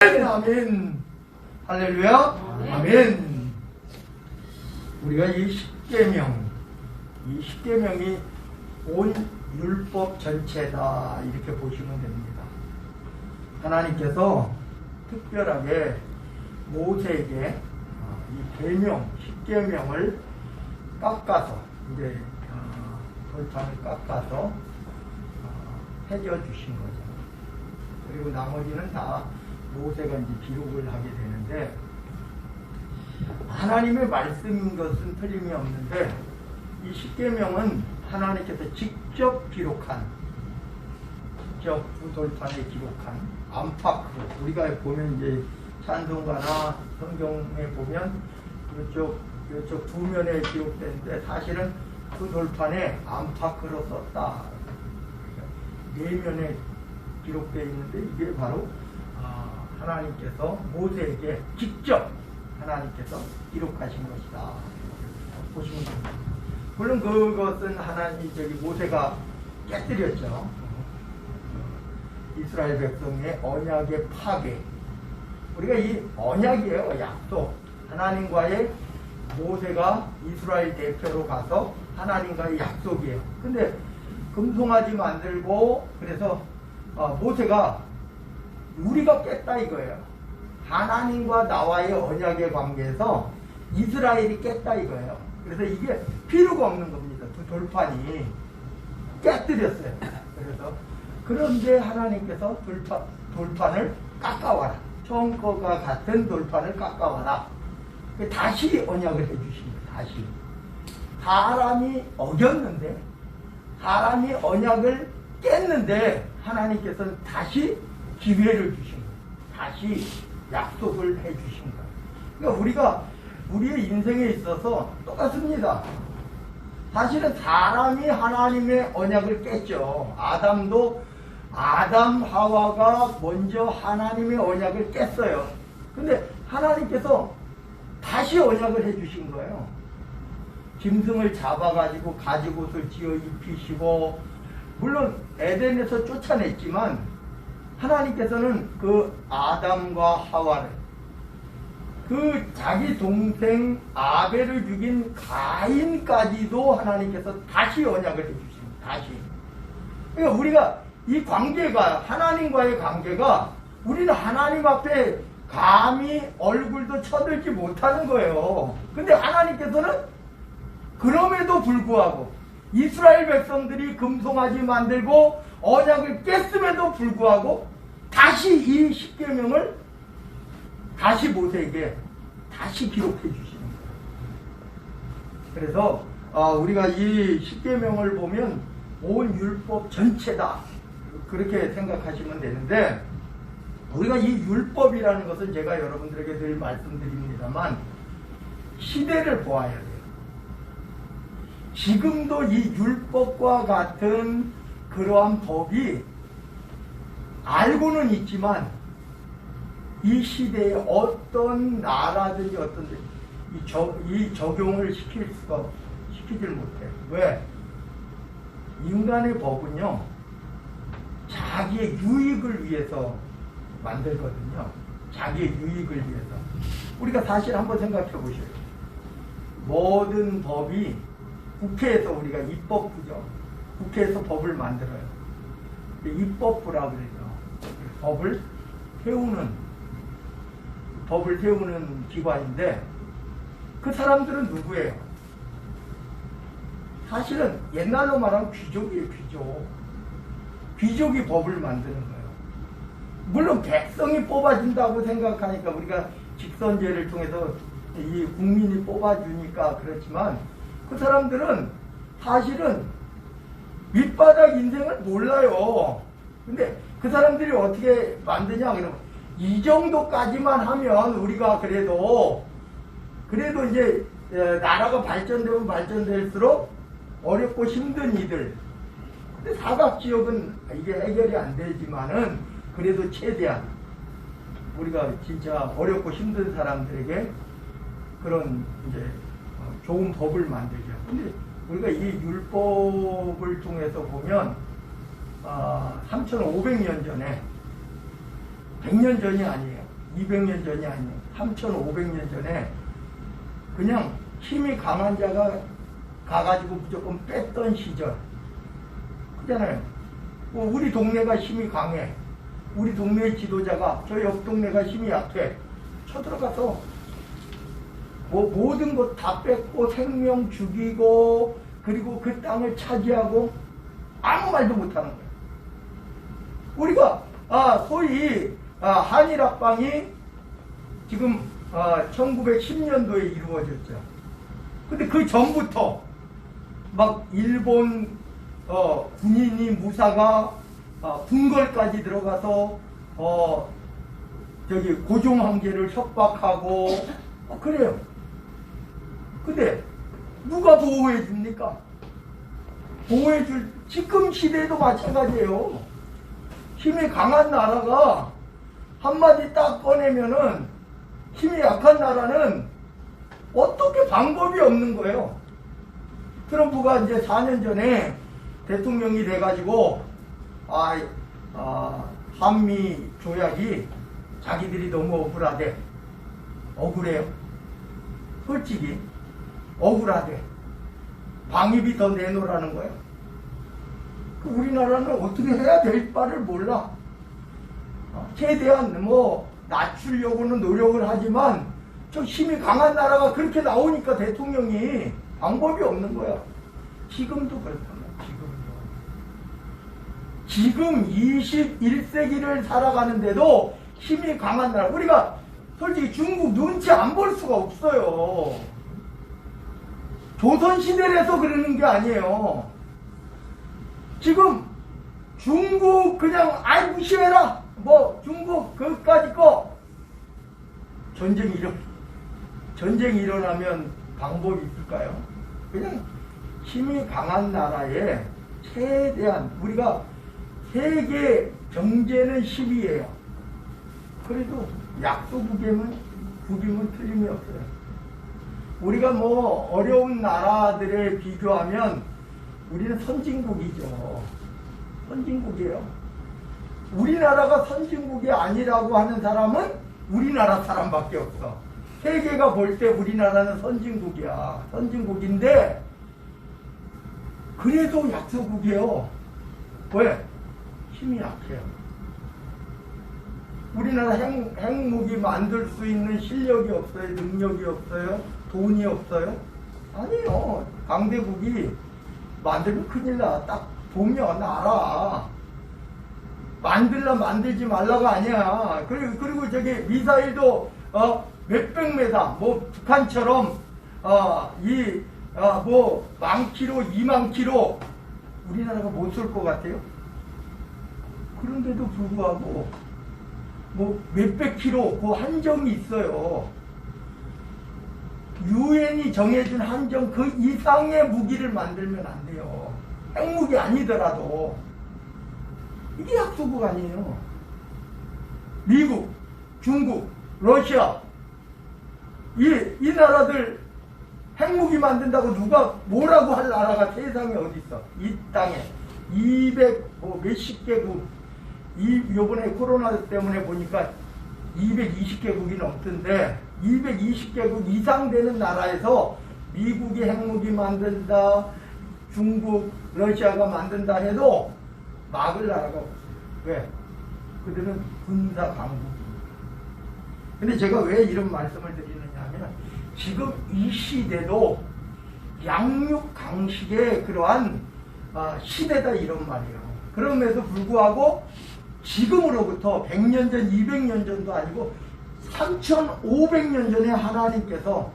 아멘. 할렐루야. 아멘. 우리가 이 십계명이 온 율법 전체다 이렇게 보시면 됩니다. 하나님께서 특별하게 모세에게 이 계명, 십계명을 깎아서 이제 돌판을 깎아서 해줘 주신 거죠. 그리고 나머지는 다 모세가 이제 기록을 하게 되는데, 하나님의 말씀인 것은 틀림이 없는데 이 십계명은 하나님께서 직접 기록한, 직접 돌판에 기록한 안팎으로, 우리가 보면 이제 찬송가나 성경에 보면 이쪽 두 면에 기록되는데 사실은 그 돌판에 안팎으로 썼다. 네 면에 기록되어 있는데 이게 바로 하나님께서 모세에게 직접 하나님께서 기록하신 것이다 보시면 됩니다. 물론 그것은 모세가 깨뜨렸죠. 이스라엘 백성의 언약의 파괴. 우리가 이 언약이에요. 약속. 하나님과의, 모세가 이스라엘 대표로 가서 하나님과의 약속이에요. 근데 금송아지 만들고, 그래서 모세가 우리가 깼다 이거예요. 하나님과 나와의 언약의 관계에서 이스라엘이 깼다 이거예요. 그래서 이게 필요가 없는 겁니다. 그 돌판이 깨뜨렸어요. 그런데 하나님께서 돌판을 깎아와라. 처음 거가 같은 돌판을 깎아와라. 다시 언약을 해주신 거예요. 다시. 사람이 어겼는데, 사람이 언약을 깼는데 하나님께서는 다시 기회를 주신 거예요. 다시 약속을 해주신 거예요. 그러니까 우리가 우리의 인생에 있어서 똑같습니다. 사실은 사람이 하나님의 언약을 깼죠. 아담 하와가 먼저 하나님의 언약을 깼어요. 근데 하나님께서 다시 언약을 해주신 거예요. 짐승을 잡아가지고 가죽옷을 지어 입히시고, 물론 에덴에서 쫓아냈지만 하나님께서는 그 아담과 하와를, 그 자기 동생 아벨을 죽인 가인까지도 하나님께서 다시 언약을 해주십니다. 다시. 그러니까 우리가 이 관계가, 하나님과의 관계가, 우리는 하나님 앞에 감히 얼굴도 쳐들지 못하는 거예요. 근데 하나님께서는 그럼에도 불구하고 이스라엘 백성들이 금송아지 만들고 언약을 깼음에도 불구하고 다시 이 십계명을 다시 모세에게 다시 기록해 주시는 거예요. 그래서 우리가 이 십계명을 보면 온 율법 전체다 그렇게 생각하시면 되는데, 우리가 이 율법이라는 것은 제가 여러분들에게 늘 말씀드립니다만 시대를 보아야 돼요. 지금도 이 율법과 같은 그러한 법이 알고는 있지만 이 시대에 어떤 나라든지 이 적용을 시키질 못해요. 왜? 인간의 법은요, 자기의 유익을 위해서 만들거든요. 자기의 유익을 위해서. 우리가 사실 한번 생각해 보셔요. 모든 법이 국회에서, 우리가 입법부죠. 국회에서 법을 만들어요. 입법부라고 그러죠. 법을 세우는 기관인데, 그 사람들은 누구예요? 사실은 옛날로 말하면 귀족이에요. 귀족이 법을 만드는 거예요. 물론 백성이 뽑아준다고 생각하니까, 우리가 직선제를 통해서 이 국민이 뽑아주니까 그렇지만, 그 사람들은 사실은 밑바닥 인생을 몰라요. 근데 그 사람들이 어떻게 만드냐 그러면, 이 정도까지만 하면 우리가 그래도 이제 나라가 발전되면 발전될수록 어렵고 힘든 이들, 근데 사각지역은 이게 해결이 안 되지만은 그래도 최대한 우리가 진짜 어렵고 힘든 사람들에게 그런 이제 좋은 법을 만들죠. 근데 우리가 이 율법을 통해서 보면 3,500년 전에, 100년 전이 아니에요. 200년 전이 아니에요. 3,500년 전에 그냥 힘이 강한 자가 가가지고 무조건 뺐던 시절. 그잖아요. 우리 동네가 힘이 강해. 우리 동네 지도자가 저 옆 동네가 힘이 약해. 쳐들어가서 모든 것 다 뺏고 생명 죽이고 그리고 그 땅을 차지하고 아무 말도 못하는 거예요. 우리가 소위 한일합방이 지금 1910년도에 이루어졌죠. 근데 그 전부터 막 일본 군인이 무사가 궁궐까지 들어가서 저기 고종 황제를 협박하고 그래요. 근데 누가 보호해 줍니까? 보호해줄 지금 시대에도 마찬가지예요. 힘이 강한 나라가 한마디 딱 꺼내면은 힘이 약한 나라는 어떻게 방법이 없는 거예요. 트럼프가 이제 4년 전에 대통령이 돼가지고 한미 조약이 자기들이 너무 억울하대. 억울해요. 솔직히 억울하대. 방위비 더 내놓으라는 거예요. 우리나라는 어떻게 해야 될 바를 몰라. 최대한 낮추려고는 노력을 하지만 저 힘이 강한 나라가 그렇게 나오니까 대통령이 방법이 없는 거야. 지금도 그렇잖아. 지금 21세기를 살아가는데도 힘이 강한 나라. 우리가 솔직히 중국 눈치 안 볼 수가 없어요. 조선시대에서 그러는 게 아니에요. 지금 중국 그냥 무시해라. 중국 그까짓 거. 전쟁이 일어나면 방법이 있을까요? 그냥 힘이 강한 나라에 최대한 우리가 세계 경제는 10위예요. 그래도 약소국임은 틀림이 없어요. 우리가 어려운 나라들에 비교하면 우리는 선진국이죠. 선진국이에요. 우리나라가 선진국이 아니라고 하는 사람은 우리나라 사람밖에 없어. 세계가 볼 때 우리나라는 선진국이야. 선진국인데 그래도 약소국이에요. 왜? 힘이 약해요. 우리나라 핵무기 만들 수 있는 실력이 없어요? 능력이 없어요? 돈이 없어요? 아니에요. 강대국이 만들면 큰일 나. 딱 보면 알아. 만들지 말라가 아니야. 그리고 저기 미사일도 몇백 메다 북한처럼 10,000 킬로, 20,000 킬로 우리나라가 못 쏠 것 같아요. 그런데도 불구하고 몇백 킬로 그 한정이 있어요. 유엔이 정해준 한정 그 이상의 무기를 만들면 안 돼요. 핵무기 아니더라도. 이게 약소국 아니에요. 미국, 중국, 러시아 이 나라들 핵무기 만든다고 누가 뭐라고 할 나라가 세상에 어디 있어? 이 땅에 200 몇십 개국 요번에 코로나 때문에 보니까 220개국이 넘던데 220개국 이상 되는 나라에서 미국이 핵무기 만든다, 중국, 러시아가 만든다 해도 막을 나라가 없어요. 왜? 그들은 군사 강국입니다. 근데 제가 왜 이런 말씀을 드리느냐 하면 지금 이 시대도 양육 강식의 그러한 시대다 이런 말이에요. 그럼에도 불구하고 지금으로부터 100년 전, 200년 전도 아니고 3,500년 전에 하나님께서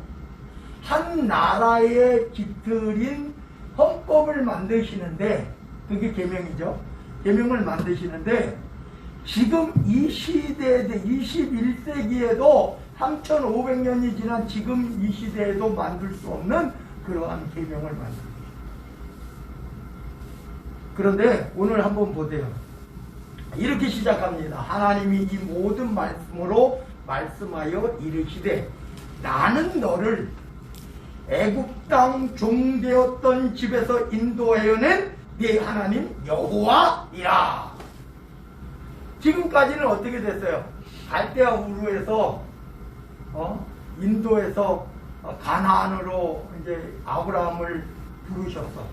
한 나라의 깃들인 헌법을 만드시는데 그게 계명이죠. 계명을 만드시는데 지금 이 시대에 21세기에도 3,500년이 지난 지금 이 시대에도 만들 수 없는 그러한 계명을 만듭니다. 그런데 오늘 한번 보세요. 이렇게 시작합니다. 하나님이 이 모든 말씀으로 말씀하여 이르시되 나는 너를 애굽 땅 종되었던 집에서 인도하여낸 네 하나님 여호와이라. 지금까지는 어떻게 됐어요? 갈대아 우르에서 인도에서 가나안으로 이제 아브라함을 부르셨어.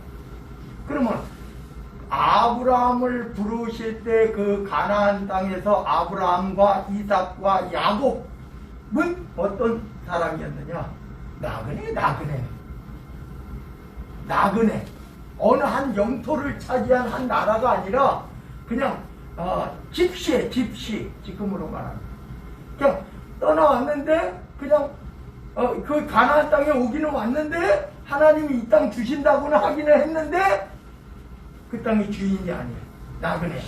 그러면 아브라함을 부르실 때 그 가나안 땅에서 아브라함과 이삭과 야곱은 어떤 사람이었느냐? 나그네. 어느 한 영토를 차지한 한 나라가 아니라 그냥 집시, 지금으로 말하면 그냥 떠나왔는데 그냥 그 가나안 땅에 오기는 왔는데 하나님이 이 땅 주신다고는 하기는 했는데 그 땅의 주인이 아니에요. 나그네.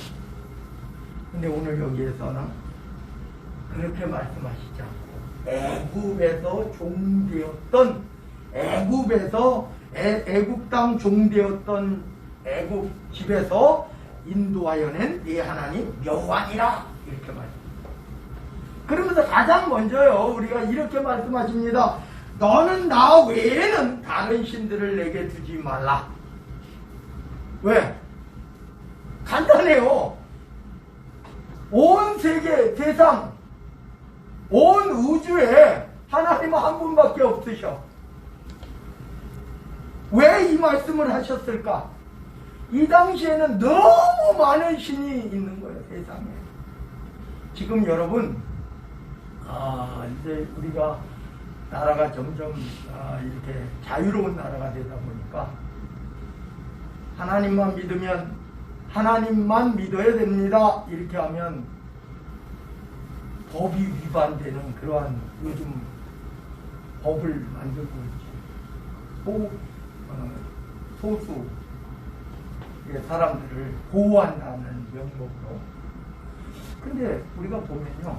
근데 오늘 여기에서는 그렇게 말씀하시지 않고 애굽 땅 종되었던 애굽 집에서 인도하여낸 네 하나님 여호와니라 이렇게 말합니다. 그러면서 가장 먼저요 우리가 이렇게 말씀하십니다. 너는 나 외에는 다른 신들을 내게 두지 말라. 왜? 간단해요. 온 세계, 세상, 온 우주에 하나님은 한 분밖에 없으셔. 왜 이 말씀을 하셨을까? 이 당시에는 너무 많은 신이 있는 거예요, 세상에. 지금 여러분, 이제 우리가 나라가 점점 이렇게 자유로운 나라가 되다 보니까 하나님만 믿으면 하나님만 믿어야 됩니다. 이렇게 하면 법이 위반되는 그러한 요즘 법을 만들고 있지. 소수 사람들을 보호한다는 명목으로. 근데 우리가 보면요,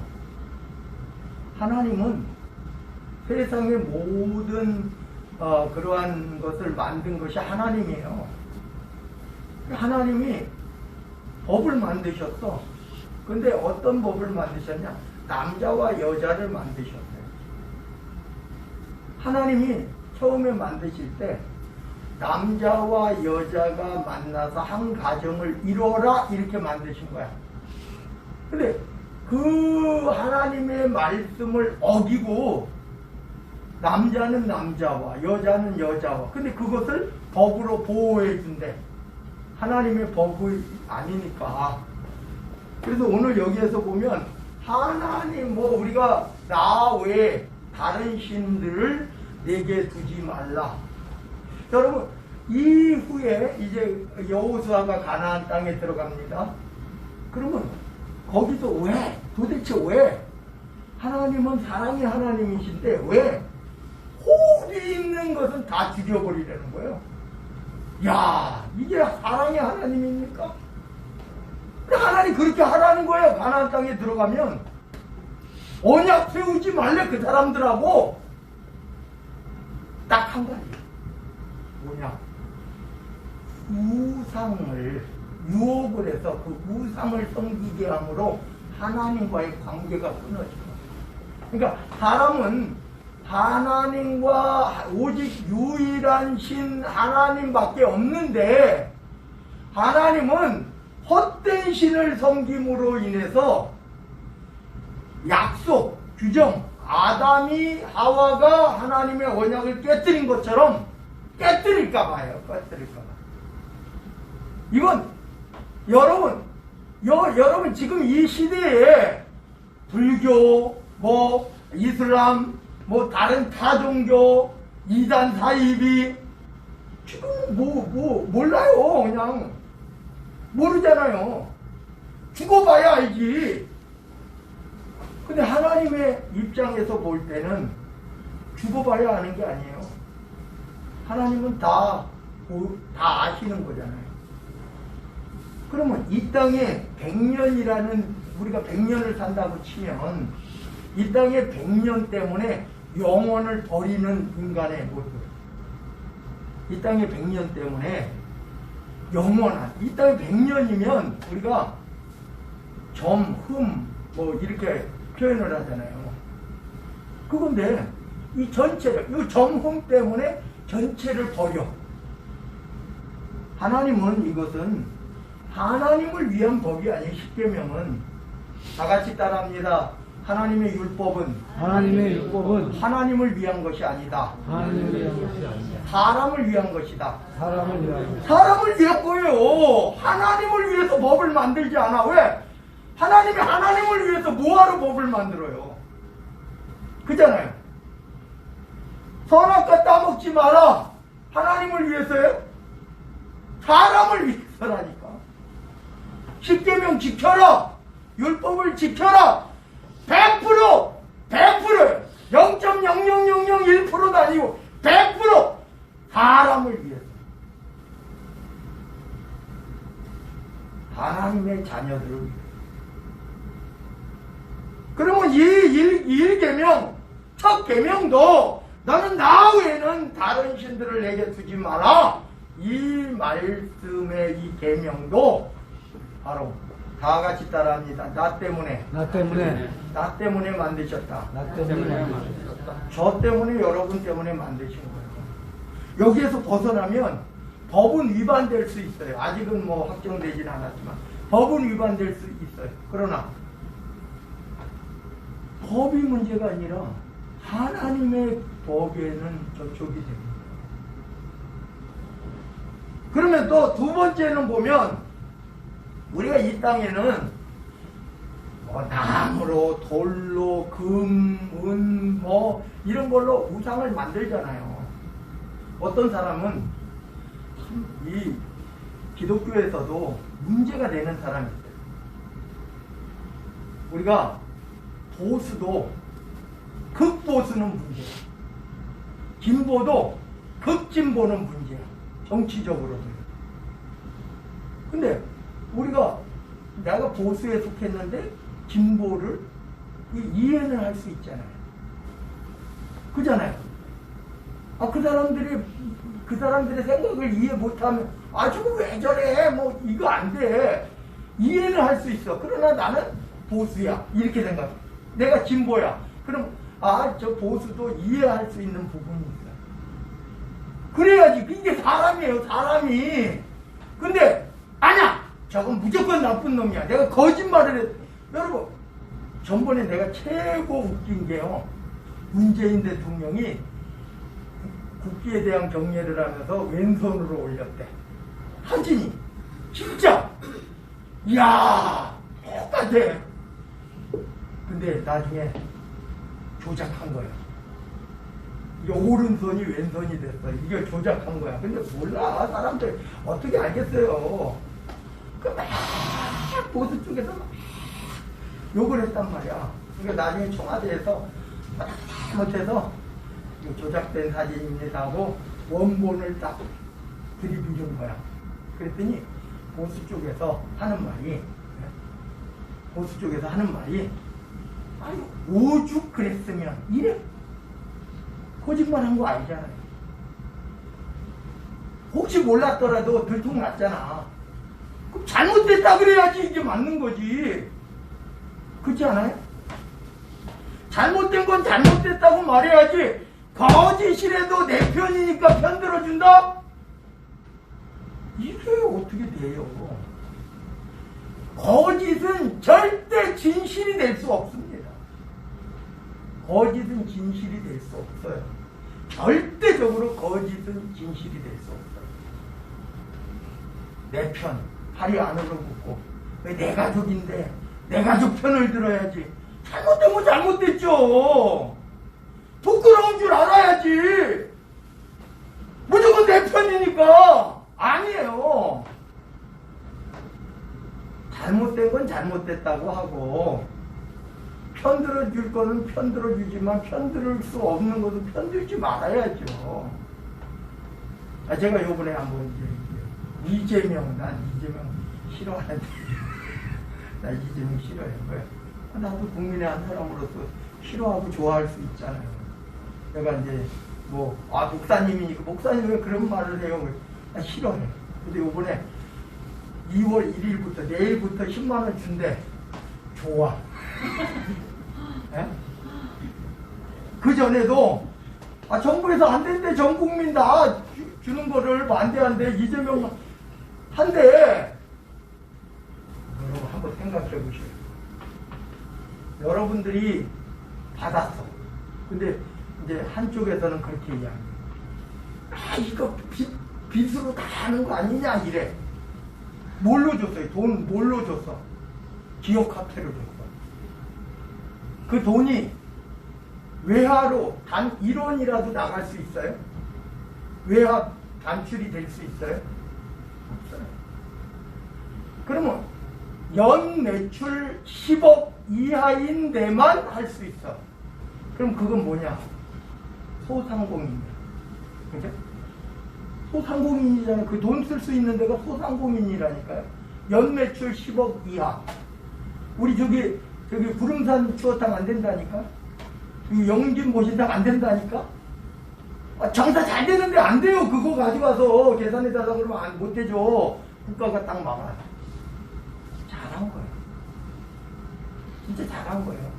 하나님은 세상의 모든 그러한 것을 만든 것이 하나님이에요. 하나님이 법을 만드셨어. 근데 어떤 법을 만드셨냐? 남자와 여자를 만드셨어요. 하나님이 처음에 만드실 때 남자와 여자가 만나서 한 가정을 이루어라 이렇게 만드신 거야. 근데 그 하나님의 말씀을 어기고 남자는 남자와 여자는 여자와 근데 그것을 법으로 보호해 준대. 하나님의 법이 아니니까. 그래서 오늘 여기에서 보면 하나님 우리가 나 외에 다른 신들을 내게 두지 말라. 여러분 이후에 이제 여호수아가 가나안 땅에 들어갑니다. 그러면 거기서 왜? 도대체 왜? 하나님은 사랑의 하나님이신데 왜? 홀이 있는 것은 다 죽여버리려는 거예요. 야, 이게 사랑의 하나님입니까? 하나님 그렇게 하라는 거예요. 가나안 땅에 들어가면 언약 세우지 말래 그 사람들하고. 딱 한 가지. 뭐냐? 우상을 유혹을 해서 그 우상을 섬기게 함으로 하나님과의 관계가 끊어지고. 그러니까 사람은 하나님과 오직 유일한 신 하나님밖에 없는데 하나님은 헛된 신을 섬김으로 인해서 약속, 규정, 아담이 하와가 하나님의 언약을 깨뜨린 것처럼 깨뜨릴까봐요. 이건 여러분 지금 이 시대에 불교, 이슬람, 다른 타종교, 이단 사이비 지금 몰라요. 그냥 모르잖아요. 죽어봐야 알지. 근데 하나님의 입장에서 볼 때는 죽어봐야 아는 게 아니에요. 하나님은 다 아시는 거잖아요. 그러면 이 땅에 100년이라는 우리가 100년을 산다고 치면 이 땅에 100년 때문에 영혼을 버리는 인간의 모습. 이 땅에 100년 때문에 영원한 이 땅에 100년이면 우리가 이렇게 표현을 하잖아요. 그건데 이 전체를 이 점흠 때문에 전체를 버려. 하나님은 이것은 하나님을 위한 법이 아니에요. 십계명은 다 같이 따라합니다. 하나님의 율법은 하나님을 위한 것이 아니다. 사람을 위한 것이다. 사람을 위한 거예요. 하나님을 위해서 법을 만들지 않아. 왜? 하나님이 하나님을 위해서 뭐하러 법을 만들어요? 그잖아요. 선악과 따먹지 마라. 하나님을 위해서요? 사람을 위해서라니까. 십계명 지켜라. 율법을 지켜라. 100%! 0.00001%도 아니고 100% 사람을 위해서. 하나님의 자녀들을 위해서. 그러면 이 1계명, 첫 계명도 너는 나 외에는 다른 신들을 내게 두지 마라. 이 말씀의 이 계명도 바로 다 같이 따라합니다. 나 때문에 만드셨다. 저 때문에, 여러분 때문에 만드신 거예요. 여기에서 벗어나면 법은 위반될 수 있어요. 아직은 뭐 확정되진 않았지만 법은 위반될 수 있어요. 그러나 법이 문제가 아니라 하나님의 법에는 저촉이 됩니다. 그러면 또 두 번째는 보면 우리가 이 땅에는 나무로, 돌로, 금, 은, 이런 걸로 우상을 만들잖아요. 어떤 사람은 이 기독교에서도 문제가 되는 사람이 있어요. 우리가 보수도 극보수는 문제야. 진보도 극진보는 문제야. 정치적으로도. 근데 내가 보수에 속했는데 진보를 이해는 할 수 있잖아요. 그잖아요. 그 사람들의 생각을 이해 못하면 저거 왜 저래? 이거 안 돼. 이해는 할 수 있어. 그러나 나는 보수야. 이렇게 생각해. 내가 진보야. 그럼 저 보수도 이해할 수 있는 부분이 있어. 그래야지. 이게 사람이에요. 사람이. 근데 아니야. 저건 무조건 나쁜 놈이야. 내가 거짓말을 했. 여러분, 전번에 내가 최고 웃긴 게요. 문재인 대통령이 국기에 대한 경례를 하면서 왼손으로 올렸대. 사진이. 진짜. 이야, 똑같아. 근데 나중에 조작한 거야. 이게 오른손이 왼손이 됐어. 이걸 조작한 거야. 근데 몰라. 사람들 어떻게 알겠어요. 막 보수 쪽에서 막 욕을 했단 말이야. 그러니까 나중에 청와대에서 못해서 조작된 사진입니다 하고 원본을 딱 들이부은 거야. 그랬더니 보수 쪽에서 하는 말이 오죽 그랬으면 이래. 거짓말한 거 아니잖아요. 혹시 몰랐더라도 들통났잖아. 그럼 잘못됐다 그래야지 이게 맞는 거지. 그렇지 않아요? 잘못된 건 잘못됐다고 말해야지. 거짓이라도 내 편이니까 편들어준다? 이게 어떻게 돼요? 거짓은 절대 진실이 될 수 없습니다. 거짓은 진실이 될 수 없어요. 절대적으로 거짓은 진실이 될 수 없어요. 내 편, 팔이 안으로 굽고, 왜 내 가족인데 내 가족 편을 들어야지. 잘못된 건 잘못됐죠. 부끄러운 줄 알아야지. 무조건 내 편이니까. 아니에요. 잘못된 건 잘못됐다고 하고, 편들어줄 거는 편들어주지만 편들을 수 없는 것은 편들지 말아야죠. 제가 요번에 한번 이재명, 난 이재명 싫어하는데 나 이재명 싫어해요. 왜? 나도 국민의 한 사람으로서 싫어하고 좋아할 수 있잖아요. 내가 이제 목사님이니까 목사님 왜 그런 말을 해요? 나 싫어해. 근데 요번에 2월 1일부터 내일부터 10만 원 준대. 좋아. 네? 그 전에도 정부에서 안 된대. 전 국민 다 주는 거를 반대한대. 이재명 한대. 여러분 한번 생각해 보세요. 여러분들이 받았어. 근데 이제 한쪽에서는 그렇게 이야기해. 아, 이거 빚으로 다 하는 거 아니냐 이래. 뭘로 줬어요? 돈 뭘로 줬어? 기업화폐로 줬어. 그 돈이 외화로 단 1원이라도 나갈 수 있어요? 외화 단출이 될 수 있어요? 없어요. 그러면 연 매출 10억 이하인 데만 할 수 있어. 그럼 그건 뭐냐? 소상공인이야. 그죠? 소상공인이잖아. 그 돈 쓸 수 있는 데가 소상공인이라니까요. 연 매출 10억 이하. 우리 저기 구름산 추어탕 안 된다니까? 영진 모신탕 안 된다니까? 장사 잘 되는데 안 돼요. 그거 가져가서 계산해달라고 그러면 못 해줘. 국가가 딱 막아. 잘한 거예요. 진짜 잘한 거예요.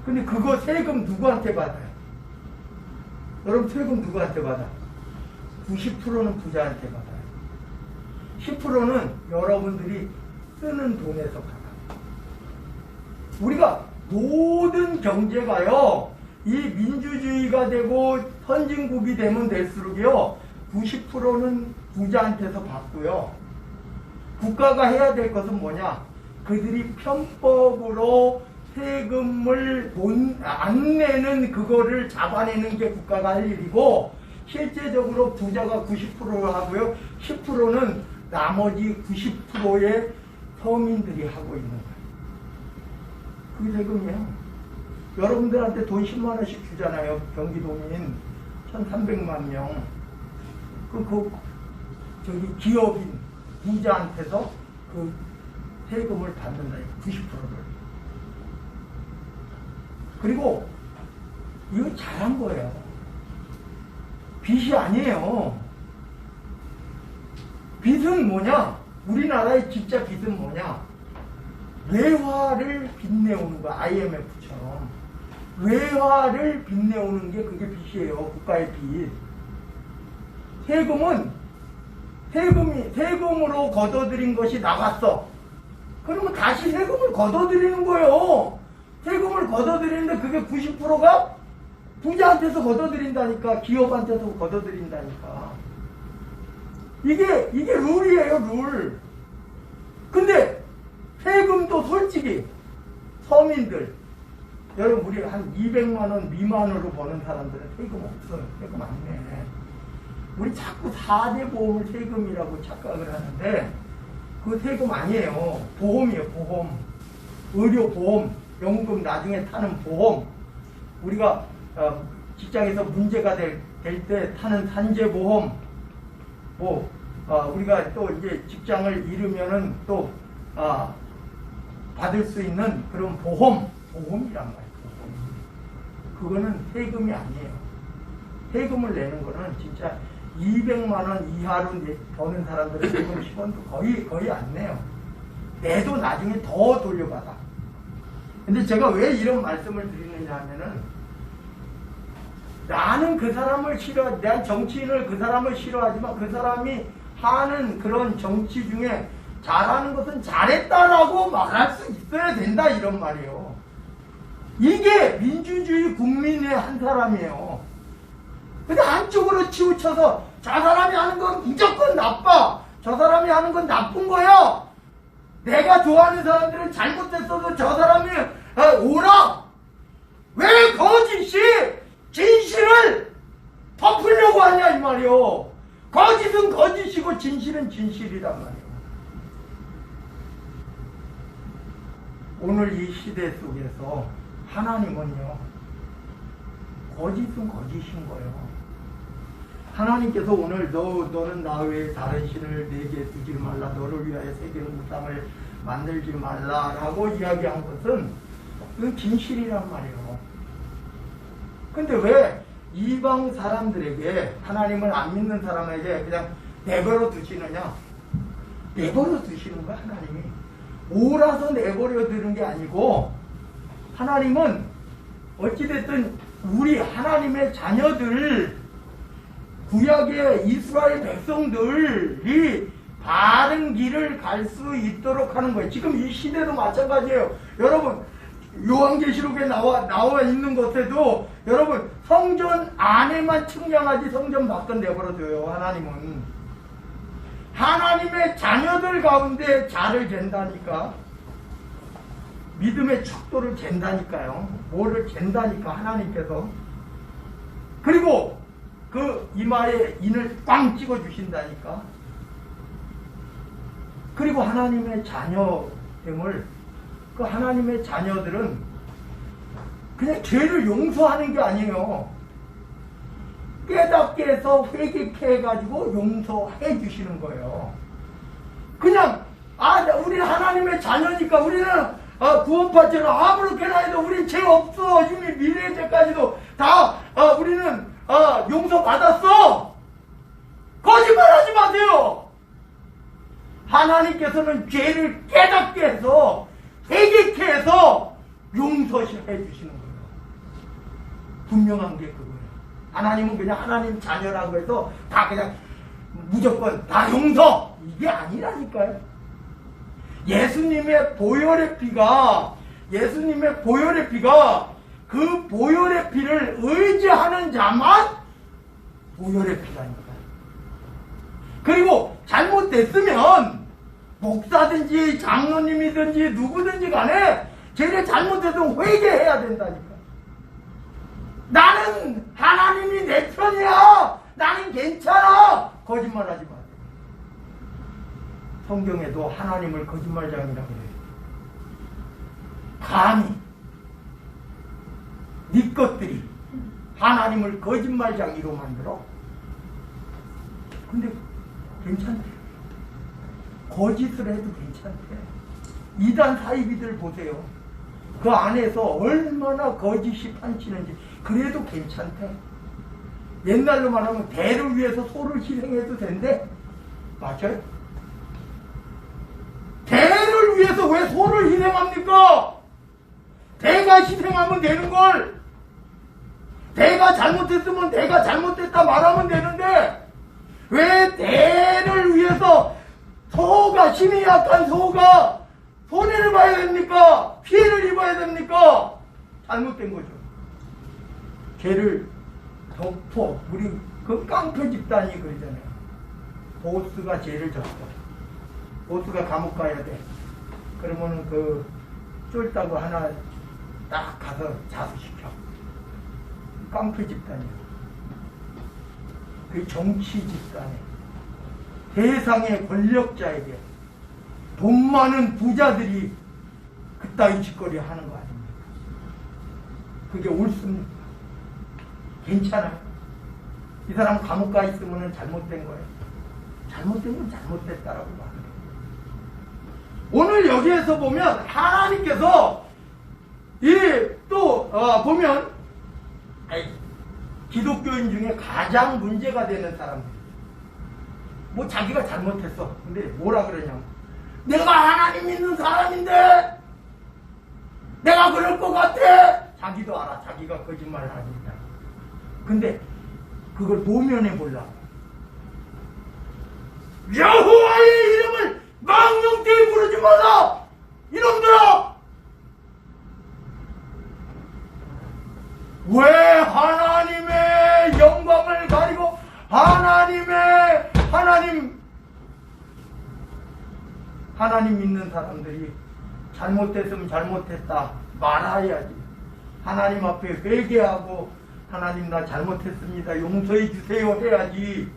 근데 그거 세금 누구한테 받아요? 여러분 세금 누구한테 받아? 90%는 부자한테 받아요. 10%는 여러분들이 쓰는 돈에서 받아. 우리가 모든 경제가요, 이 민주주의가 되고 선진국이 되면 될수록요, 90%는 부자한테서 받고요. 국가가 해야 될 것은 뭐냐? 그들이 편법으로 세금을 안 내는 그거를 잡아내는 게 국가가 할 일이고, 실제적으로 부자가 90% 하고요, 10%는 나머지 90%의 서민들이 하고 있는 거예요. 그게 세금이에요. 여러분들한테 돈 10만 원씩 주잖아요. 경기도민 1,300만 명. 저기 기업인 부자한테서 그 세금을 받는다. 90%를. 그리고 이거 잘한 거예요. 빚이 아니에요. 빚은 뭐냐? 우리나라의 진짜 빚은 뭐냐? 외화를 빚내오는 거야. IMF처럼. 외화를 빚내오는 게 그게 빚이에요. 국가의 빚. 세금으로 걷어들인 것이 나갔어. 그러면 다시 세금을 걷어들이는 거예요. 세금을 걷어들이는데 그게 90%가 부자한테서 걷어들인다니까. 기업한테서 걷어들인다니까. 이게 룰이에요, 룰. 근데 세금도 솔직히 서민들, 여러분 우리 한 200만 원 미만으로 버는 사람들은 세금 없어요. 세금 안 내. 우리 자꾸 4대 보험을 세금이라고 착각을 하는데 그 세금 아니에요. 보험이에요. 보험. 의료보험, 연금 나중에 타는 보험. 우리가 직장에서 문제가 될 때 타는 산재보험. 우리가 또 이제 직장을 잃으면은 또 받을 수 있는 그런 보험이란 말이에요. 그거는 세금이 아니에요. 세금을 내는 거는 진짜 200만 원 이하로 버는 사람들은 세금 10원도 거의 안 내요. 내도 나중에 더 돌려받아. 근데 제가 왜 이런 말씀을 드리느냐 하면은, 나는 그 사람을 난 정치인을 그 사람을 싫어하지만 그 사람이 하는 그런 정치 중에 잘하는 것은 잘했다라고 말할 수 있어야 된다, 이런 말이에요. 이게 민주주의 국민의 한 사람이에요. 근데 한쪽으로 치우쳐서 저 사람이 하는 건 무조건 나빠, 저 사람이 하는 건 나쁜 거야, 내가 좋아하는 사람들은 잘못했어도 저 사람이 오라, 왜 거짓이 진실을 덮으려고 하냐 이 말이요. 거짓은 거짓이고 진실은 진실이란 말이에요. 오늘 이 시대 속에서 하나님은요, 거짓은 거짓인 거예요. 하나님께서 오늘 너는 나 외에 다른 신을 내게 두지 말라, 너를 위하여 새기는 우상을 만들지 말라라고 이야기한 것은 그건 진실이란 말이에요. 근데 왜 이방 사람들에게, 하나님을 안 믿는 사람에게 그냥 내버려 두시느냐? 내버려 두시는 거야, 하나님이. 오라서 내버려 두는 게 아니고, 하나님은 어찌됐든 우리 하나님의 자녀들, 구약의 이스라엘 백성들이 바른 길을 갈 수 있도록 하는 거예요. 지금 이 시대도 마찬가지예요. 여러분, 요한계시록에 나와 있는 것에도 여러분 성전 안에만 측량하지 성전 밖은 내버려둬요. 하나님은 하나님의 자녀들 가운데 자를 잰다니까. 믿음의 척도를 잰다니까요. 뭐를 잰다니까 하나님께서. 그리고 그 이마에 인을 빵 찍어 주신다니까. 그리고 하나님의 자녀됨을, 그 하나님의 자녀들은 그냥 죄를 용서하는 게 아니에요. 깨닫게 해서 회개케 해가지고 용서해 주시는 거예요. 그냥 우리는 하나님의 자녀니까 우리는 구원받지는 아무렇게나 해도 우린 죄 없어. 이미 미래의 죄까지도 다 우리는 용서받았어. 거짓말하지 마세요. 하나님께서는 죄를 깨닫게 해서 회개케 해서 용서해 주시는 거예요. 분명한 게 그거예요. 하나님은 그냥 하나님 자녀라고 해서 다 그냥 무조건 다 용서, 이게 아니라니까요. 예수님의 보혈의 피가 그 보혈의 피를 의지하는 자만 보혈의 피라니까요. 그리고 잘못됐으면 목사든지 장로님이든지 누구든지 간에 죄를 잘못해서 회개해야 된다니까. 나는 하나님이 내 편이야. 나는 괜찮아. 거짓말하지 마. 성경에도 하나님을 거짓말장이라고 그래요. 감히 네 것들이 하나님을 거짓말장이로 만들어? 근데 괜찮대. 거짓을 해도 괜찮대. 이단 사이비들 보세요. 그 안에서 얼마나 거짓이 판치는지. 그래도 괜찮대. 옛날로 말하면 대를 위해서 소를 희생해도 된대. 맞아요? 대를 위해서 왜 소를 희생합니까? 대가 희생하면 되는걸. 대가 잘못했으면 대가 잘못됐다 말하면 되는데 왜 대를 위해서 소가, 힘이 약한 소가 손해를 봐야 됩니까? 피해를 입어야 됩니까? 잘못된 거죠. 죄를 덮어. 우리 그 깡패 집단이 그러잖아요. 보스가 죄를 졌어. 보스가 감옥 가야 돼. 그러면은 그 쫄다고 하나 딱 가서 자수시켜. 깡패 집단이에요. 그 정치 집단에 세상의 권력자에게 돈 많은 부자들이 그따위 짓거리 하는 거 아닙니까? 그게 옳습니까? 괜찮아요. 이 사람 감옥 가 있으면 잘못된 거예요. 잘못된 건 잘못됐다라고 말해요. 오늘 여기에서 보면 하나님께서 보면 기독교인 중에 가장 문제가 되는 사람들, 뭐 자기가 잘못했어. 근데 뭐라 그러냐면 내가 하나님 믿는 사람인데 내가 그럴 것 같아. 자기도 알아. 자기가 거짓말을 하니까. 근데 그걸 모면해 보려고 여호와의 이름을 망령되이 부르지 마라. 이놈들아, 왜 하나님의 영광을 가리고 하나님 믿는 사람들이 잘못했으면 잘못했다 말아야지. 하나님 앞에 회개하고 하나님 나 잘못했습니다 용서해 주세요 해야지.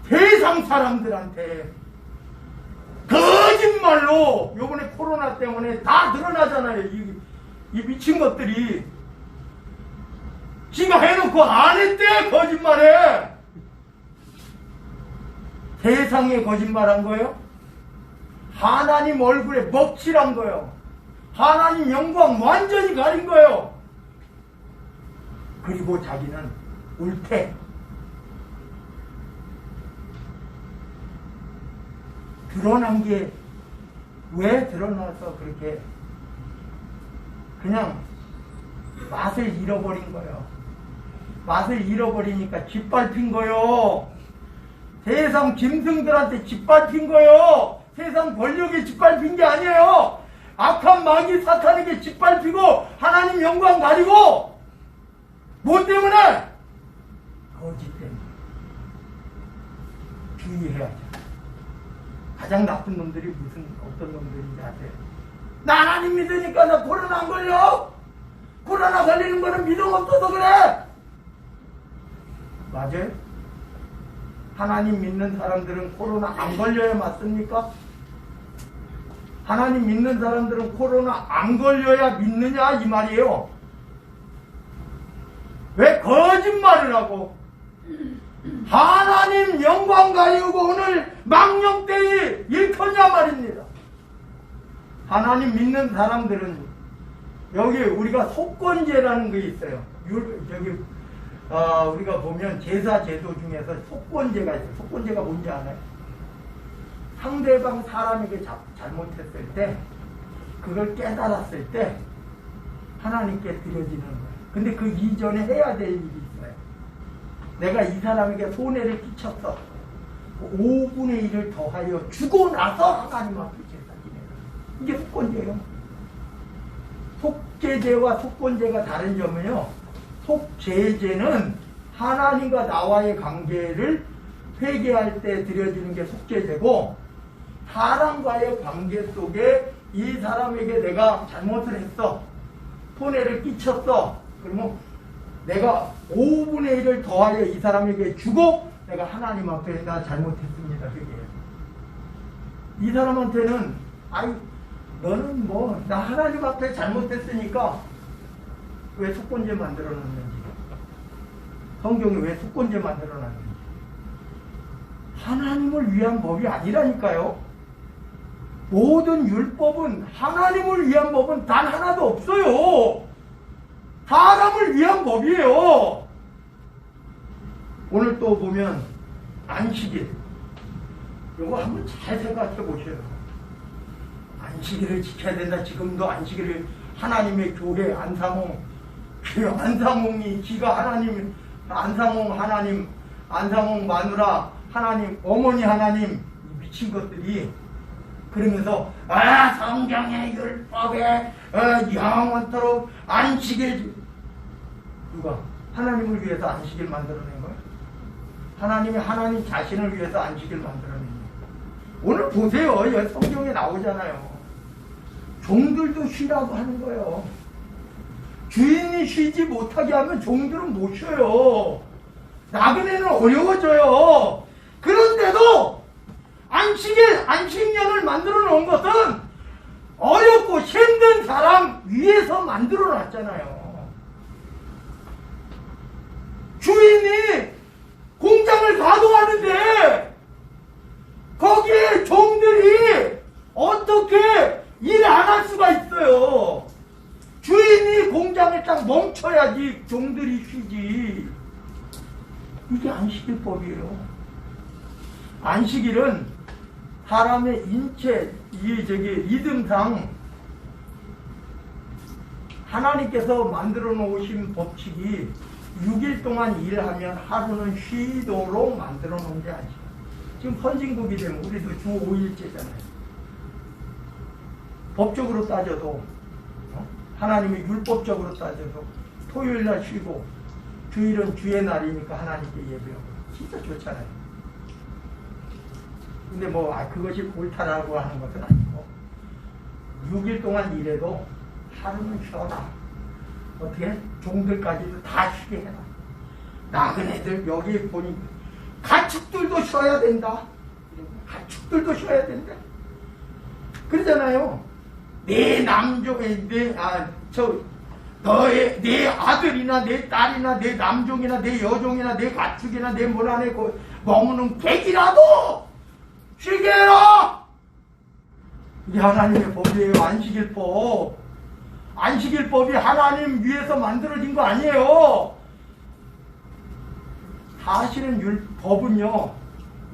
세상 사람들한테 거짓말로 요번에 코로나 때문에 다 드러나잖아요. 이 미친 것들이 지가 해놓고 안 했대. 거짓말해. 세상에 거짓말한 거예요. 하나님 얼굴에 먹칠한 거예요. 하나님 영광 완전히 가린 거예요. 그리고 자기는 옳대. 드러난 게 왜 드러나서 그렇게 그냥 맛을 잃어버린 거예요. 맛을 잃어버리니까 짓밟힌 거예요. 세상 짐승들한테 짓밟힌 거예요. 세상 권력에 짓밟힌 게 아니에요. 악한 마귀 사탄에게 짓밟히고 하나님 영광 가리고 뭐 때문에? 거짓 때문에. 주의해야죠. 가장 나쁜 놈들이 무슨 어떤 놈들인지 아세요? 나 하나님 믿으니까 나 코로나 안 걸려? 코로나 걸리는 거는 믿음 없어서 그래! 맞아요? 하나님 믿는 사람들은 코로나 안 걸려야 맞습니까? 하나님 믿는 사람들은 코로나 안 걸려야 믿느냐 이 말이에요. 왜 거짓말을 하고 하나님 영광 가리우고 오늘 망령되이 일터냐 말입니다. 하나님 믿는 사람들은 여기 우리가 속건제라는 게 있어요. 우리가 보면 제사 제도 중에서 속건제가 있어요. 속건제가 뭔지 알아요? 상대방 사람에게 잘못했을 때 그걸 깨달았을 때 하나님께 드려지는 거예요. 근데 그 이전에 해야 될 일이 있어요. 내가 이 사람에게 손해를 끼쳤어. 5분의 1을 더하여 주고 나서 하나님 앞에 제사 지내라. 이게 속건제예요. 속제제와 속건제가 다른 점은요. 속제제는 하나님과 나와의 관계를 회개할 때 드려지는 게 속제제고, 사람과의 관계 속에 이 사람에게 내가 잘못을 했어, 손해를 끼쳤어, 그러면 내가 5분의 1을 더하여 이 사람에게 주고 내가 하나님 앞에 나 잘못했습니다 회개해요. 이 사람한테는 아유 너는 뭐 나 하나님 앞에 잘못했으니까 왜 속건제 만들어 놨는지, 성경에 왜 속건제 만들어 놨는지, 하나님을 위한 법이 아니라니까요. 모든 율법은 하나님을 위한 법은 단 하나도 없어요. 사람을 위한 법이에요. 오늘 또 보면 안식일, 이거 한번 잘 생각해 보셔요. 안식일을 지켜야 된다. 지금도 안식일을 하나님의 교회 안상홍, 그 안상홍이 지가 하나님, 안상홍 하나님, 안상홍 마누라 하나님, 어머니 하나님, 미친 것들이 그러면서 성경의 율법에 영원토록 안식일, 누가 하나님을 위해서 안식일 만들어낸 거예요? 하나님이 하나님 자신을 위해서 안식일 만들어낸 거예요. 오늘 보세요. 여기 성경에 나오잖아요. 종들도 쉬라고 하는 거예요. 주인이 쉬지 못하게 하면 종들은 못 쉬어요. 나그네는 어려워져요. 그런데도 안식년을 만들어 놓은 것은 어렵고 힘든 사람 위해서 만들어 놨잖아요. 주인이 공장을 가동하는데 거기에 종들이 어떻게 일 안 할 수가 있어요. 주인이 공장을 딱 멈춰야지 종들이 쉬지. 이게 안식일법이에요. 안식일은 사람의 인체, 리듬상 하나님께서 만들어 놓으신 법칙이 6일 동안 일하면 하루는 쉬도록 만들어 놓은 게 아니죠. 지금 선진국이 되면 우리도 주 5일째잖아요. 법적으로 따져도, 하나님이 율법적으로 따져도 토요일날 쉬고 주일은 주의 날이니까 하나님께 예배하고 진짜 좋잖아요. 근데 그것이 옳다라고 하는 것은 아니고 6일 동안 일해도 하루는 쉬어라. 어떻게? 종들까지도 다 쉬게 해라. 나그네들 여기 보니 가축들도 쉬어야 된다. 가축들도 쉬어야 된다. 그러잖아요. 내 남종에 내 아들이나 내 딸이나 내 남종이나 내 여종이나 내 가축이나 내 물 안에 머무는 객이라도 쉬게 해라. 이게 하나님의 법이에요. 안식일법. 안식일법이 하나님 위해서 만들어진 거 아니에요. 사실은 법은요,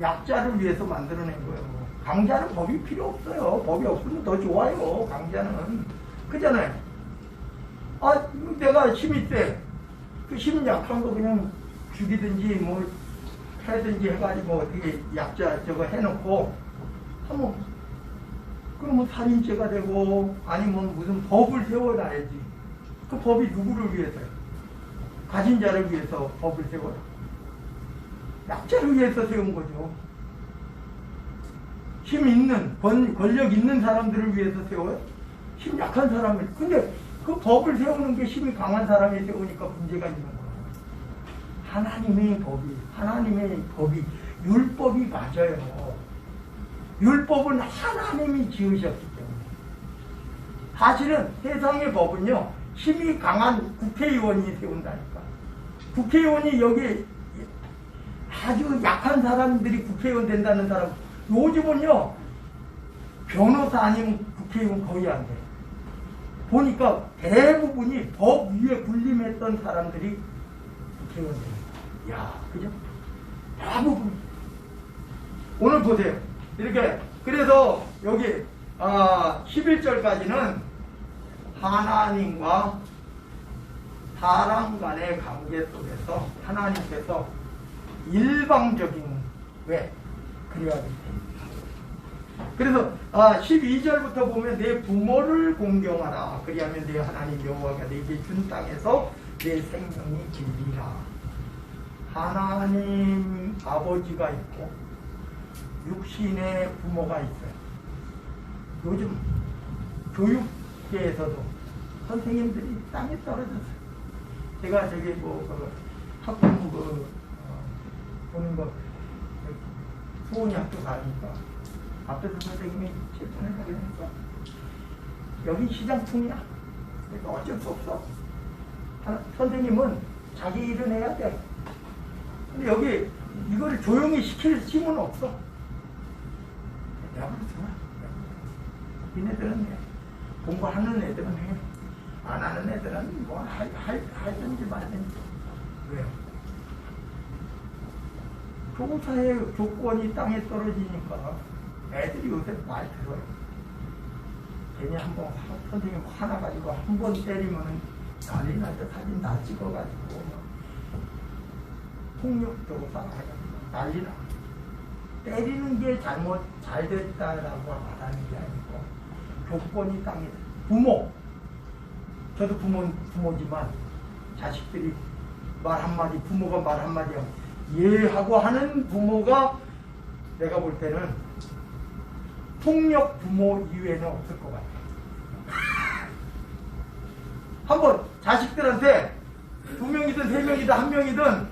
약자를 위해서 만들어낸 거예요. 강자는 법이 필요 없어요. 법이 없으면 더 좋아요. 강자는. 그잖아요. 내가 힘이 세. 그 힘 약한 거 그냥 죽이든지 하든지 해가지고 어떻게 약자 저거 해놓고 하면 그러면 살인죄가 되고 아니면 무슨 법을 세워놔야지. 그 법이 누구를 위해서요? 가진 자를 위해서 법을 세워라. 약자를 위해서 세운 거죠. 힘 있는, 권력 있는 사람들을 위해서 세워요. 힘 약한 사람을. 근데 그 법을 세우는 게 힘이 강한 사람이 세우니까 문제가 있는 거예요. 하나님의 법이 율법이 맞아요. 율법은 하나님이 지으셨기 때문에. 사실은 세상의 법은요, 힘이 강한 국회의원이 세운다니까. 국회의원이 여기 아주 약한 사람들이 국회의원 된다는 사람, 요즘은요, 변호사 아니면 국회의원 거의 안 돼. 보니까 대부분이 법 위에 군림했던 사람들이 국회의원 돼요. 야, 그죠? 대부분. 오늘 보세요. 이렇게, 그래서 여기, 11절까지는 하나님과 사람 간의 관계 속에서 하나님께서 일방적인, 왜? 그래야 됩니다. 그래서 12절부터 보면 내 부모를 공경하라. 그리하면 내 하나님 여호와가 내게 준 땅에서 내 생명이 길리라. 하나님 아버지가 있고 육신의 부모가 있어요. 요즘 교육계에서도 선생님들이 땅에 떨어졌어요. 제가 저기 학부모 보는 거 수원이 학교 가니까 앞에서 선생님이 질문을 하니까 여기 시장통이야. 그래서 어쩔 수 없어. 선생님은 자기 일은 해야 돼. 근데 여기 이거를 조용히 시킬 힘은 없어. 내가 그렇잖아. 얘네들은 해. 공부하는 애들은 해. 안 하는 애들은 뭐 하든지 말든지. 왜요? 교사의 조건이 땅에 떨어지니까 애들이 요새 많이 들어요. 괜히 한번 선생님 화나가지고 한 번 때리면 난리 나서 사진 다 찍어가지고 폭력적으로 싸워가지고 난리 나. 때리는 게 잘 됐다라고 말하는 게 아니고 조건이 땅에 부모. 저도 부모지만 자식들이 말 한마디, 부모가 말 한마디 하면 예하고 하는 부모가 내가 볼 때는 폭력 부모 이외에는 없을 것 같아요. 한번 자식들한테 2명이든 3명이든 1명이든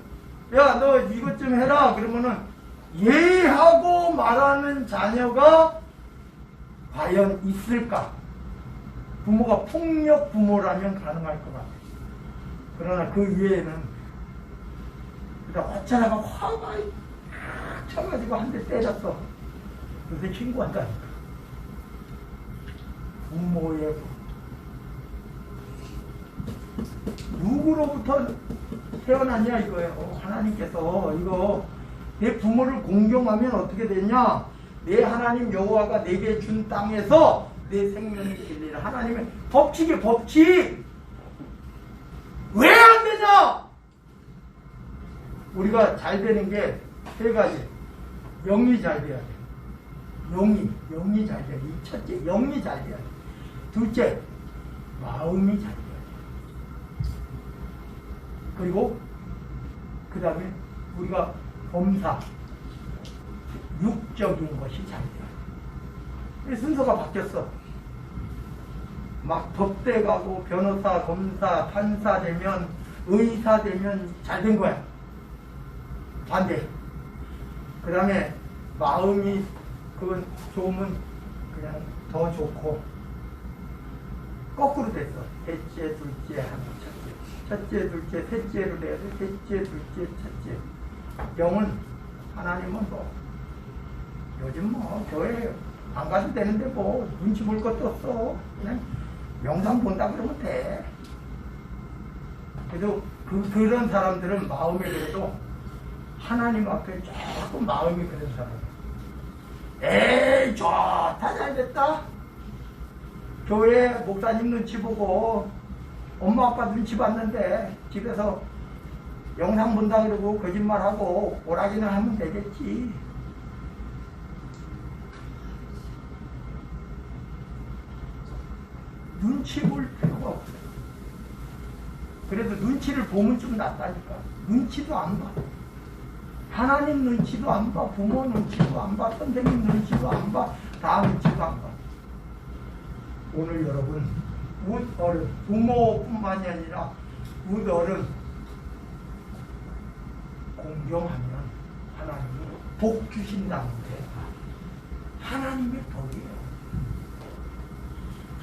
야, 너 이것 좀 해라. 그러면은 예하고 말하는 자녀가 과연 있을까? 부모가 폭력 부모라면 가능할 것 같아요. 그러나 그 이외에는 어쩌다가 화가 쳐가지고 한 대 때렸어. 요새 신고한다니까. 부모의 누구로부터 태어났냐 이거예요. 하나님께서 이거 내 부모를 공경하면 어떻게 되냐? 내 하나님 여호와가 내게 준 땅에서 내 생명이 길리라. 하나님의 법칙이 법칙. 왜 안 되냐? 우리가 잘 되는 게 3가지. 영이 잘 돼야 돼. 영이 잘 돼야 돼. 이 첫째, 영이 잘 돼야 돼. 둘째, 마음이 잘 돼야 돼. 그리고 그 다음에 우리가 범사, 육적인 것이 잘 돼야 돼. 순서가 바뀌었어. 막 법대 가고 변호사, 검사, 판사 되면, 의사 되면 잘 된 거야. 반대. 그 다음에 마음이 그건 좋으면 그냥 더 좋고 거꾸로 됐어. 셋째, 둘째, 첫째, 둘째, 셋째로 돼야 돼. 셋째, 둘째, 첫째. 영은 하나님은 뭐 요즘 뭐 교회 안 가도 되는데 뭐 눈치 볼 것도 없어. 그냥 영상 본다 그러면 돼. 그래도 그런 사람들은 마음에 그래도 하나님 앞에 조금 마음이 그런 사람. 에이, 좋다, 잘 됐다. 교회 목사님 눈치 보고 엄마 아빠 눈치 봤는데 집에서 영상 본다 그러고 거짓말하고 오라기나 하면 되겠지. 눈치 볼 필요가 없어요. 그래도 눈치를 보면 좀 낫다니까. 눈치도 안 봐. 하나님 눈치도 안 봐. 부모 눈치도 안 봐. 선생님 눈치도 안 봐. 다 눈치도 안 봐. 오늘 여러분 웃어른 부모뿐만이 아니라 웃어른 공경하면 하나님이 복 주신다는 게 하나님의 복이에요.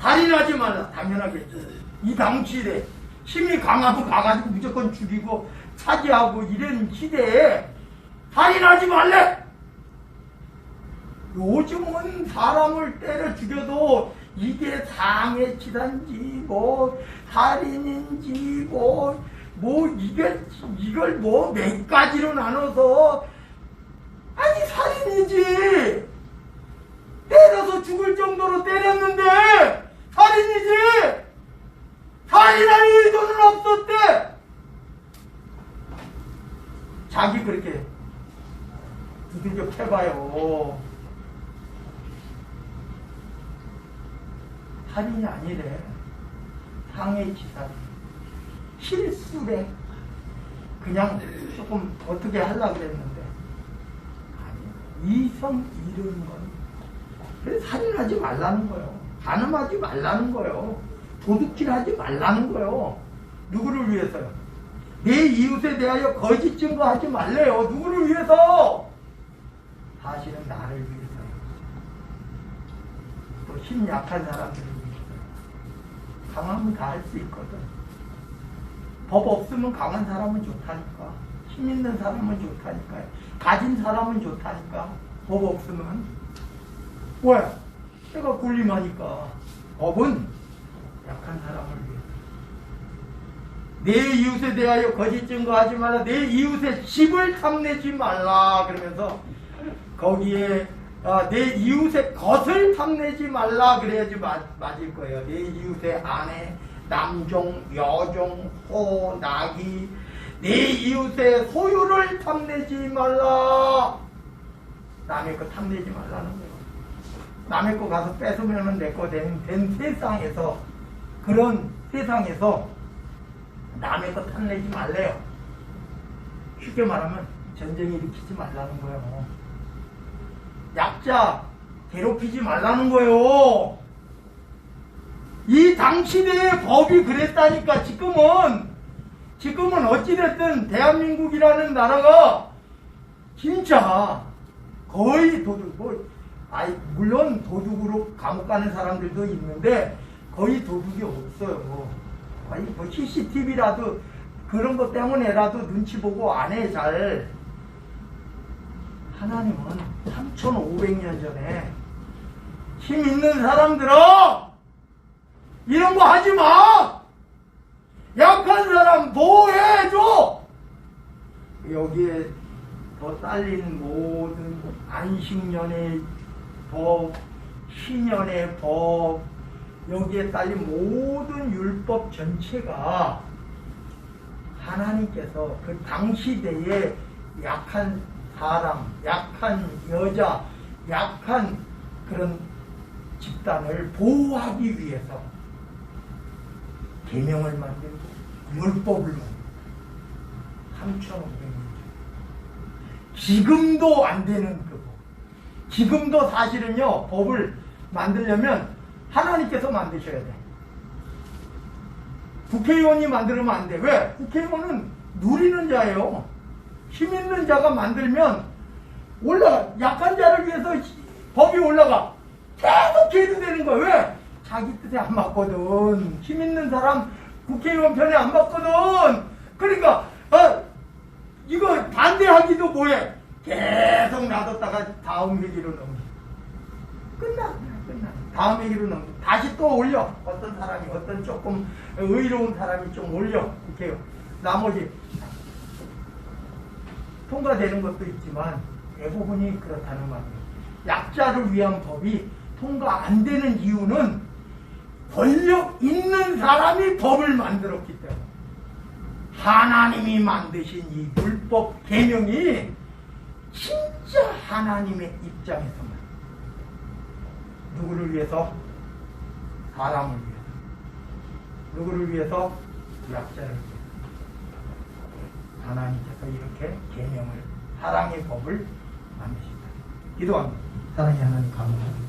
살인하지 말라. 당연하겠죠. 이 당시에 힘이 강하고 가가지고 무조건 죽이고 차지하고 이런 시대에 살인하지 말래. 요즘은 사람을 때려 죽여도 이게 상해 치단지 뭐 살인인지 뭐 이걸 뭐 몇 가지로 나눠서 아니 살인이지. 때려서 죽을 정도로 때렸는데 살인이지. 살인할 의도는 없었대. 자기 그렇게 두들겨 패봐요. 살인이 아니래. 상해치사. 실수래. 그냥 조금 어떻게 하려고 그랬는데 아니, 이성 이르는 건 그래서 살인하지 말라는 거예요. 간음하지 말라는 거예요. 도둑질하지 말라는 거예요. 누구를 위해서요? 내 이웃에 대하여 거짓 증거하지 말래요. 누구를 위해서? 사실은 나를 위해서요. 또 힘 약한 사람들을 위해서요. 강하면 다 할 수 있거든. 법 없으면 강한 사람은 좋다니까. 힘 있는 사람은 좋다니까요. 가진 사람은 좋다니까. 법 없으면. 왜? 내가 군림하니까. 법은 약한 사람을 위해서. 내 이웃에 대하여 거짓 증거하지 말라. 내 이웃의 집을 탐내지 말라. 그러면서 거기에 내 이웃의 것을 탐내지 말라. 그래야지 맞을 거예요. 내 이웃의 아내, 남종, 여종, 소, 나귀, 내 이웃의 소유를 탐내지 말라. 남의 거 탐내지 말라는 거예요. 남의 거 가서 뺏으면 내 거 된 세상에서, 그런 세상에서 남의 거 탐내지 말래요. 쉽게 말하면 전쟁 일으키지 말라는 거예요. 약자 괴롭히지 말라는 거예요. 이 당시대의 법이 그랬다니까. 지금은 어찌됐든 대한민국이라는 나라가 진짜 거의 도둑, 물론 도둑으로 감옥 가는 사람들도 있는데 거의 도둑이 없어요. 아니 뭐 CCTV라도 그런 것 때문에라도 눈치 보고 안 해 잘. 하나님은 3500년 전에 힘 있는 사람들아 이런 거 하지 마. 약한 사람 보호해줘. 여기에 더 딸린 모든 안식년의 법, 신년의 법, 여기에 딸린 모든 율법 전체가 하나님께서 그 당시대에 약한 사람, 약한 여자, 약한 그런 집단을 보호하기 위해서 계명을 만들고 율법을 만들고 3,500년 지금도 안 되는 그 법. 지금도 사실은요, 법을 만들려면 하나님께서 만드셔야 돼. 국회의원이 만들면 안 돼. 왜? 국회의원은 누리는 자예요. 힘 있는 자가 만들면 올라가. 약한 자를 위해서 법이 올라가. 계속 해도 되는 거야. 왜? 자기 뜻에 안 맞거든. 힘 있는 사람 국회의원 편에 안 맞거든. 그러니까 이거 반대하기도 뭐해. 계속 놔뒀다가 다음 회기로 넘겨. 끝나. 다음 회기로 넘겨. 다시 또 올려. 어떤 사람이, 어떤 조금 의로운 사람이 좀 올려. 국회의원. 나머지 통과되는 것도 있지만 대부분이 그렇다는 말이에요. 약자를 위한 법이 통과 안 되는 이유는 권력 있는 사람이 법을 만들었기 때문에. 하나님이 만드신 이 율법 계명이 진짜 하나님의 입장에서만 누구를 위해서? 사람을 위해서. 누구를 위해서? 약자를 위해서. 하나님께서 이렇게 계명을, 사랑의 법을 만드신다. 기도합니다. 사랑의 하나님 감사합니다.